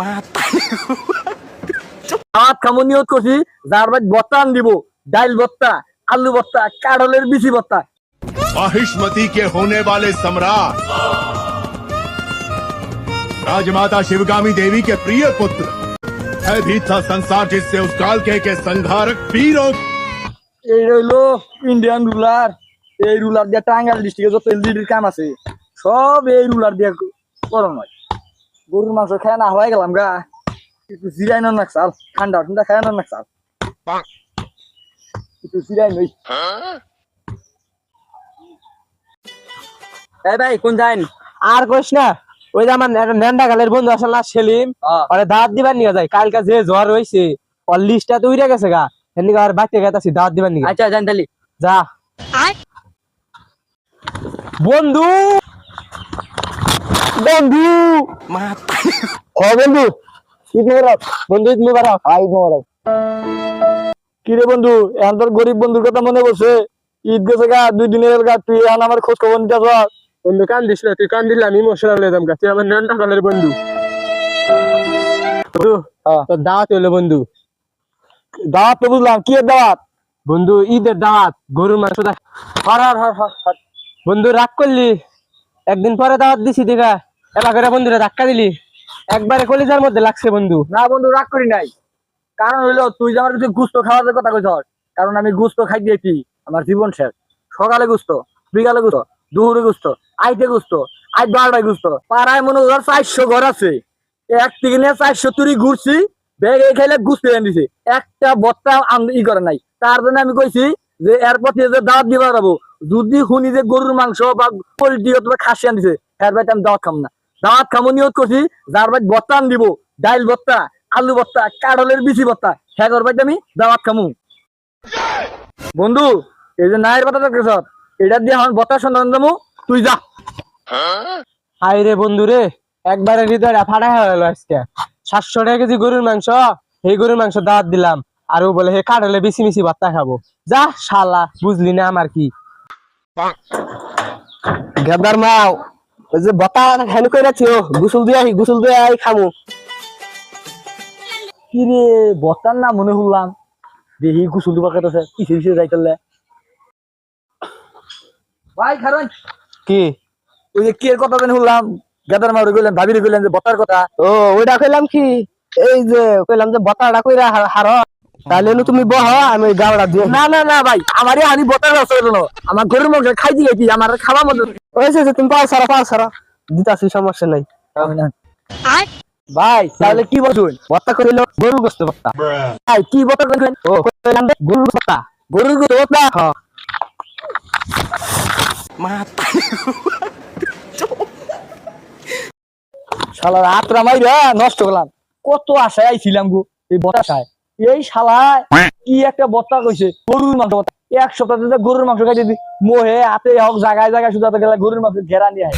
ভাত খামো নিয়ত করছি, যার ভাই ভর্তা আন দিব, ডাইল ভর্তা, আলু ভর্তা, কাঁঠালের বিচি ভর্তা। महिष्मती के होने वाले सम्राट राजमाता शिवगामी देवी के प्रिय पुत्र है भी था संसार जिससे उस काल के संहारक वीरों। এই রইলো ইন্ডিয়ান রুলার। এই রুলার দিয়ে টাঙ্গাইল ডিস্ট্রিক্টে যত এলজিডির কাম আছে সব এই রুলার দিয়ে করানো হয়। গরুর মাংস খায় না হয়ে গেলাম গা, একটু জিরাই না চাল, ঠান্ডা ঠান্ডা খায় না চাল, একটু জিরাই নই। এই ভাই কোন যাইন? আর কইস না, ওই যে আমার নেন্ডা গালের বন্ধু আসলে সেলিম, ওরে দাঁত দিবার নিয়ে যায়। কালকে যে জ্বর হয়েছে ওর লিস্টটা তো উড়ে গেছে গা, এমনি আর বাচ্চা গেতাছি দাঁত দিবার নিয়ে। আচ্ছা জান তালি যা বন্ধু বন্ধু ও বন্ধু ঈদ মোবারক। বন্ধু ঈদ মোবারক। ঈদ মোবারক। কি রে বন্ধু, এখন তোর গরিব বন্ধুর কথা মনে পড়ছে? ঈদ গেছে গা 2 দিনের গা, তুই এখন আমার খোঁজ খবর নিতে আসা। বন্ধু কান দিস না, তুই কান দিলে আমি ইমোশনাল হয়ে যাম গা। তুই আমার নেন্ডা গালের বন্ধু। তোর দাওয়াত হইলো বন্ধু। দাওয়াত তো বুঝলাম, কি এর দাওয়াত? বন্ধু ঈদের দাওয়াত, গরুর মাংস। বন্ধু রাগ করলি? একদিন পরে দাওয়াত দিছি দেখা এবার করে বন্ধুরা ধাক্কা দিলি, একবারে কলিজার মধ্যে লাগছে বন্ধু। না বন্ধু রাগ করি নাই, কারণ হইলো তুই যে আমার কাছে গুস্ত খাওয়ার কথা কইছ, কারণ আমি গুস্ত খাই দিয়েছি, আমার জীবন শেষ। সকালে গুস্ত, বিকালে গুস্ত, দুপুরে গুস্ত, আইতে গুস্ত, আজ 12টায় গুস্ত। পাড়ায় মনে কর 400 ঘর আছে, এক থেকে নিয়ে 400 তুরি ঘুরছি, ব্যাগ এই খাইলে গুস্ত এনে দিছে, একটা বত্তা ই করে নাই। তার জন্য আমি কইছি যে এরপর যে দাওয়াত দিবা যাবো, যদি শুনি যে গরুর মাংস বা পোল্ট্রি অথবা খাসি আন দিছে, এর বাইতে আমি দাওয়াত খাম না। দাওয়াত খামো নিয়ত করছি, যার বাইত ভর্তা আন দিব, ডাইল ভর্তা, আলু ভর্তা, কাঁঠালের বিচি ভর্তা, হ্যাঁ বাইতে আমি দাওয়াত খামু। বন্ধু এই যে নায়ের কথা দেখছ, এটা দিয়ে আমার ভর্তার সন্ধান দেবো, তুই যা। হাই রে বন্ধু রে, একবারে হৃদয়টা ফাটা হয়ে গেল আজকে। 700 টাকা কেজি গরুর মাংস, এই গরুর মাংস দাওয়াত দিলাম, আর ও বলে হে কাঁঠালে বেশি মিশি ভাতটা খাবো। যা শালা, বুঝলি না আমার কি গেদার মাও। ওই যে বতা হেন কই রাখছি, ও গোসল দিয়ে আই খামু। কি রে ভর্তার না মনে হলাম, দেখি গুসুল দুবার কেটেছে, পিছিয়ে পিছিয়ে যাই চললে। ভাই খারণ কি ওই যে কি এর কথা জানি হলাম, গাদার মারে কইলেন, ভাবিরে কইলেন যে ভর্তার কথা। ও ওইটা কইলাম কি, এই যে কইলাম যে বতাটা কইরা হার, তাহলে তুমি বহ, আমি ওই গাওড়া দিয়ে। না না না ভাই, আমারই হানি ভর্তার ব্যবস্থা করো না, আমার গরুর মাংস খাই দিয়ে কি আমার খাওয়া মতো ওইছে যে তুমি পাও সারা দিতাছি, সমস্যা নাই। ভাই তাহলে কি বলছেন? ভর্তা করিল গরুর গোস্ত ভর্তা। ভাই কি ভর্তা করবেন? ও কইলাম যে গরুর ভর্তা। গরুর গোস্ত ভর্তা? হ্যাঁ। শালার আত্রা মাইরা নষ্ট করলাম, কত আশায় আইছিলাম গো এই বতাসায়। এই শালা কি একটা বত্তা কইছে গরুর মাংস ভর্তা। 1 সপ্তাহ গরুর মাংস খাইতে মোহে হাতে হোক জায়গায় জায়গায় শুধু গেলে গরুর মাংস ঘেরা নিয়ে